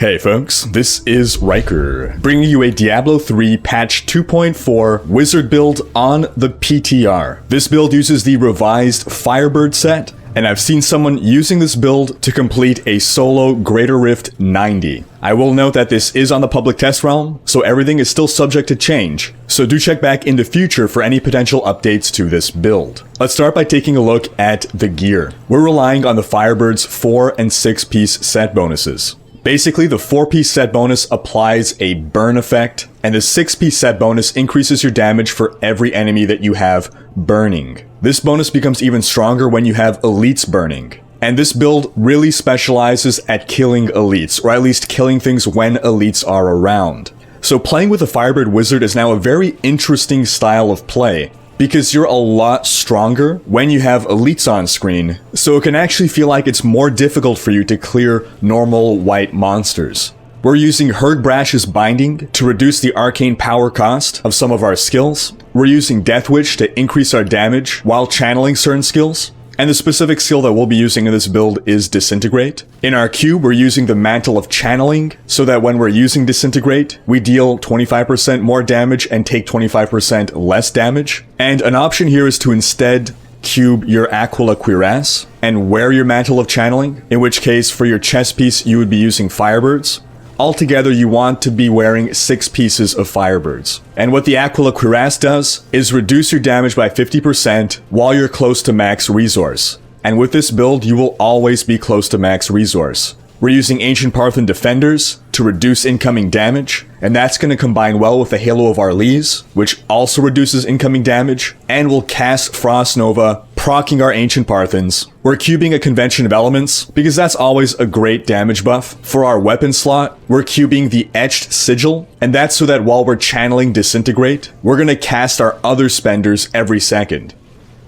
Hey folks, this is Rhykker, bringing you a Diablo 3 patch 2.4 wizard build on the PTR. This build uses the revised Firebird set, and I've seen someone using this build to complete a solo Greater Rift 90. I will note that this is on the public test realm, so everything is still subject to change, so do check back in the future for any potential updates to this build. Let's start by taking a look at the gear. We're relying on the Firebird's 4 and 6 piece set bonuses. Basically, the 4-piece set bonus applies a burn effect, and the 6-piece set bonus increases your damage for every enemy that you have burning. This bonus becomes even stronger when you have elites burning. And this build really specializes at killing elites, or at least killing things when elites are around. So playing with a Firebird Wizard is now a very interesting style of play, because you're a lot stronger when you have elites on screen, so it can actually feel like it's more difficult for you to clear normal white monsters. We're using Herdbrash's Binding to reduce the arcane power cost of some of our skills. We're using Death Witch to increase our damage while channeling certain skills. And the specific skill that we'll be using in this build is Disintegrate. In our cube, we're using the Mantle of Channeling, so that when we're using Disintegrate, we deal 25% more damage and take 25% less damage. And an option here is to instead cube your Aquila Cuirass and wear your Mantle of Channeling, in which case for your chest piece you would be using Firebirds. Altogether, you want to be wearing 6 pieces of Firebirds. And what the Aquila Cuirass does is reduce your damage by 50% while you're close to max resource. And with this build, you will always be close to max resource. We're using Ancient Parthan Defenders to reduce incoming damage, and that's going to combine well with the Halo of Arlese, which also reduces incoming damage, and will cast Frost Nova, proccing our Ancient Parthans. We're cubing a Convention of Elements, because that's always a great damage buff. For our weapon slot, we're cubing the Etched Sigil, and that's so that while we're channeling Disintegrate, we're going to cast our other spenders every second.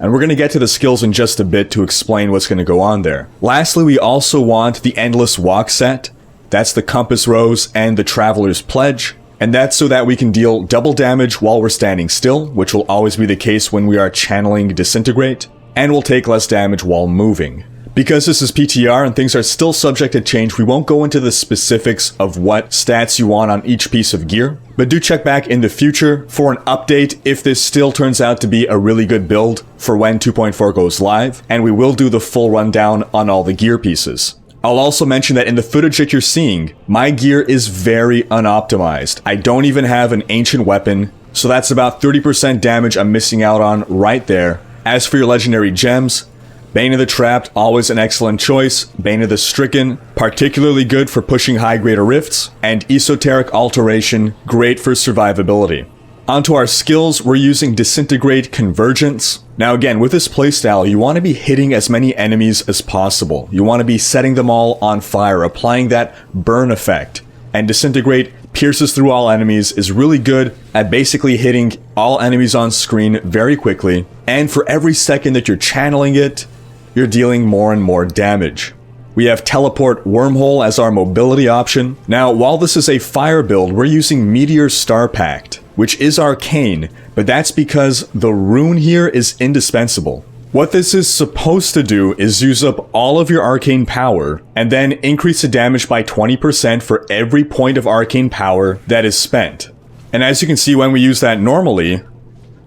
And we're going to get to the skills in just a bit to explain what's going to go on there. Lastly, we also want the Endless Walk set. That's the Compass Rose and the Traveler's Pledge. And that's so that we can deal double damage while we're standing still, which will always be the case when we are channeling Disintegrate. And we'll take less damage while moving. Because this is PTR and things are still subject to change, we won't go into the specifics of what stats you want on each piece of gear, but do check back in the future for an update if this still turns out to be a really good build for when 2.4 goes live, and we will do the full rundown on all the gear pieces. I'll also mention that in the footage that you're seeing, my gear is very unoptimized. I don't even have an ancient weapon, so that's about 30% damage I'm missing out on right there. As for your legendary gems, Bane of the Trapped, always an excellent choice. Bane of the Stricken, particularly good for pushing high Greater Rifts. And Esoteric Alteration, great for survivability. Onto our skills, we're using Disintegrate Convergence. Now again, with this playstyle, you want to be hitting as many enemies as possible. You want to be setting them all on fire, applying that burn effect. And Disintegrate pierces through all enemies, is really good at basically hitting all enemies on screen very quickly. And for every second that you're channeling it, you're dealing more and more damage. We have Teleport Wormhole as our mobility option. Now, while this is a fire build, we're using Meteor Star Pact, which is arcane, but that's because the rune here is indispensable. What this is supposed to do is use up all of your arcane power, and then increase the damage by 20% for every point of arcane power that is spent. And as you can see, when we use that normally,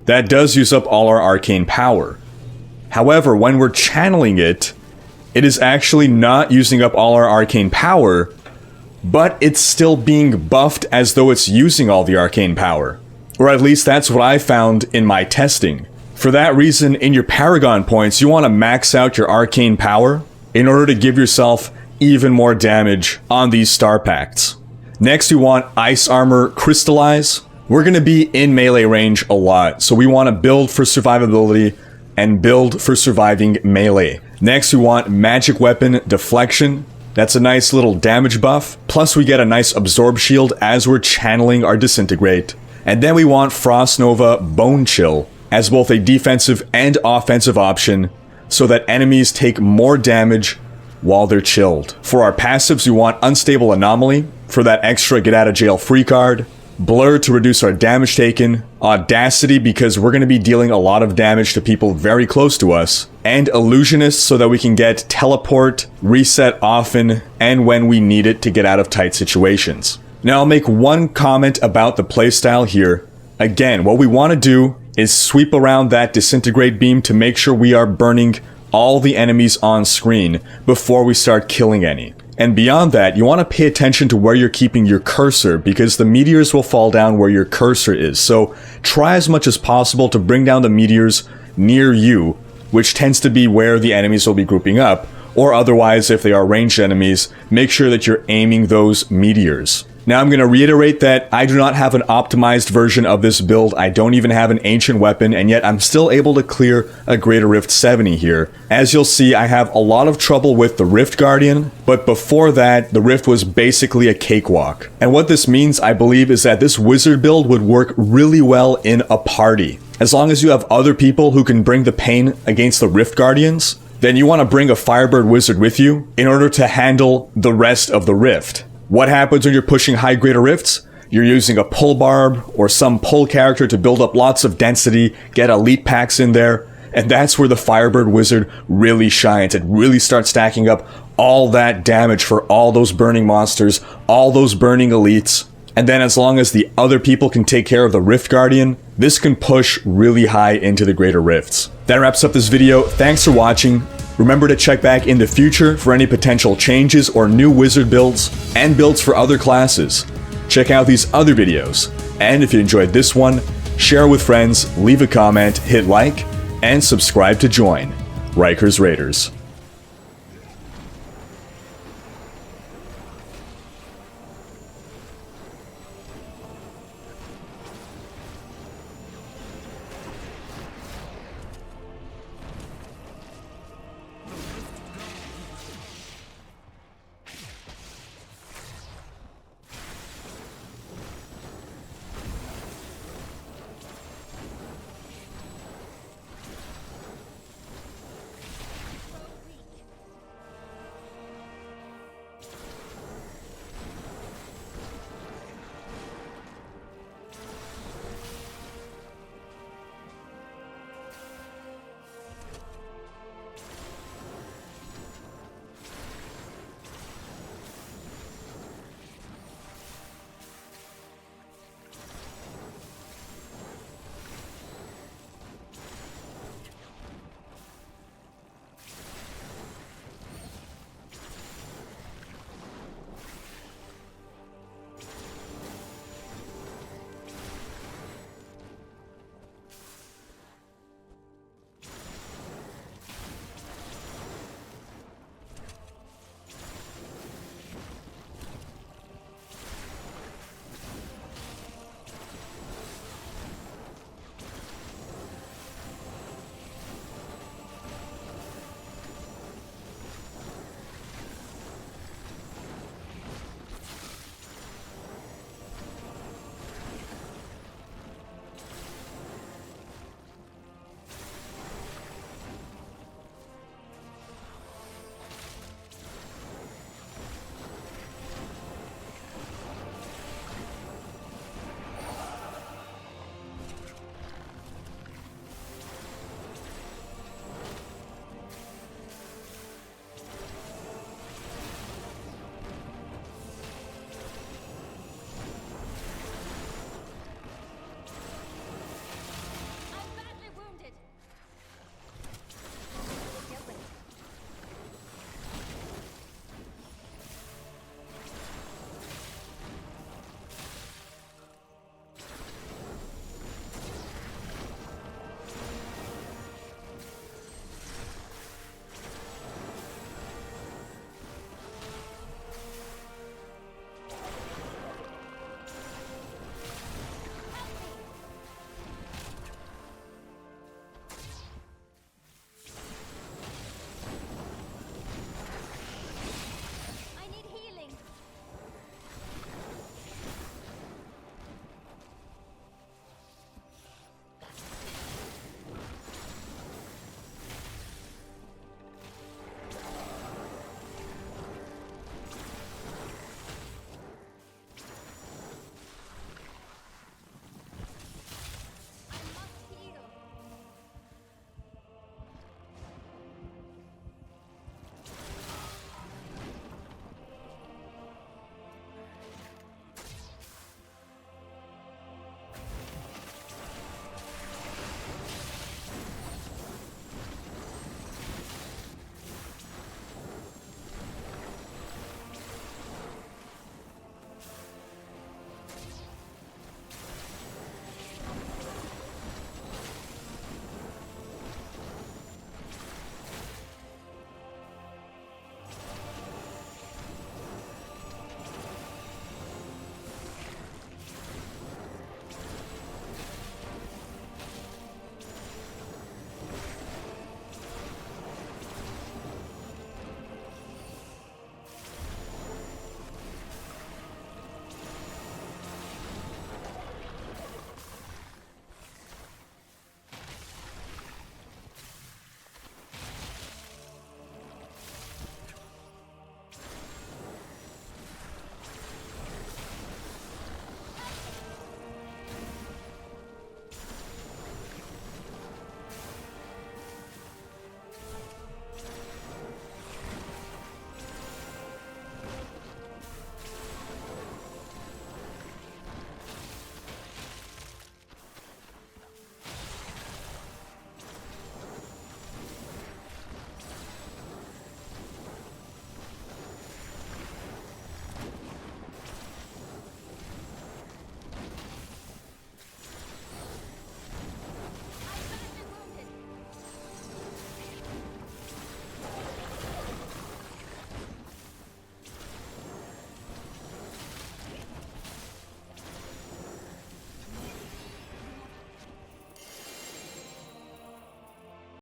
that does use up all our arcane power. However, when we're channeling it, it is actually not using up all our arcane power, but it's still being buffed as though it's using all the arcane power. Or at least that's what I found in my testing. For that reason, in your Paragon points, you want to max out your arcane power in order to give yourself even more damage on these star pacts. Next, we want Ice Armor Crystallize. We're going to be in melee range a lot, so we want to build for survivability and build for surviving melee. Next, we want Magic Weapon Deflection. That's a nice little damage buff. Plus, we get a nice Absorb Shield as we're channeling our Disintegrate. And then we want Frost Nova Bone Chill as both a defensive and offensive option, so that enemies take more damage while they're chilled. For our passives, we want Unstable Anomaly for that extra get out of jail free card. Blur to reduce our damage taken, Audacity because we're going to be dealing a lot of damage to people very close to us, and Illusionist so that we can get Teleport, Reset often, and when we need it to get out of tight situations. Now I'll make one comment about the playstyle here. Again, what we want to do is sweep around that Disintegrate beam to make sure we are burning all the enemies on screen before we start killing any. And beyond that, you want to pay attention to where you're keeping your cursor because the meteors will fall down where your cursor is. So try as much as possible to bring down the meteors near you, which tends to be where the enemies will be grouping up, or otherwise, if they are ranged enemies, make sure that you're aiming those meteors. Now I'm going to reiterate that I do not have an optimized version of this build. I don't even have an ancient weapon, and yet I'm still able to clear a Greater Rift 70 here. As you'll see, I have a lot of trouble with the Rift Guardian, but before that, the Rift was basically a cakewalk. And what this means, I believe, is that this wizard build would work really well in a party. As long as you have other people who can bring the pain against the Rift Guardians, then you want to bring a Firebird wizard with you in order to handle the rest of the Rift. What happens when you're pushing high Greater Rifts? You're using a pull barb or some pull character to build up lots of density, get elite packs in there, and that's where the Firebird wizard really shines. It really starts stacking up all that damage for all those burning monsters, all those burning elites. And then as long as the other people can take care of the Rift Guardian, this can push really high into the Greater Rifts. That wraps up this video. Thanks for watching. Remember to check back in the future for any potential changes or new wizard builds and builds for other classes. Check out these other videos. And if you enjoyed this one, share with friends, leave a comment, hit like, and subscribe to join Rhykker's Raiders.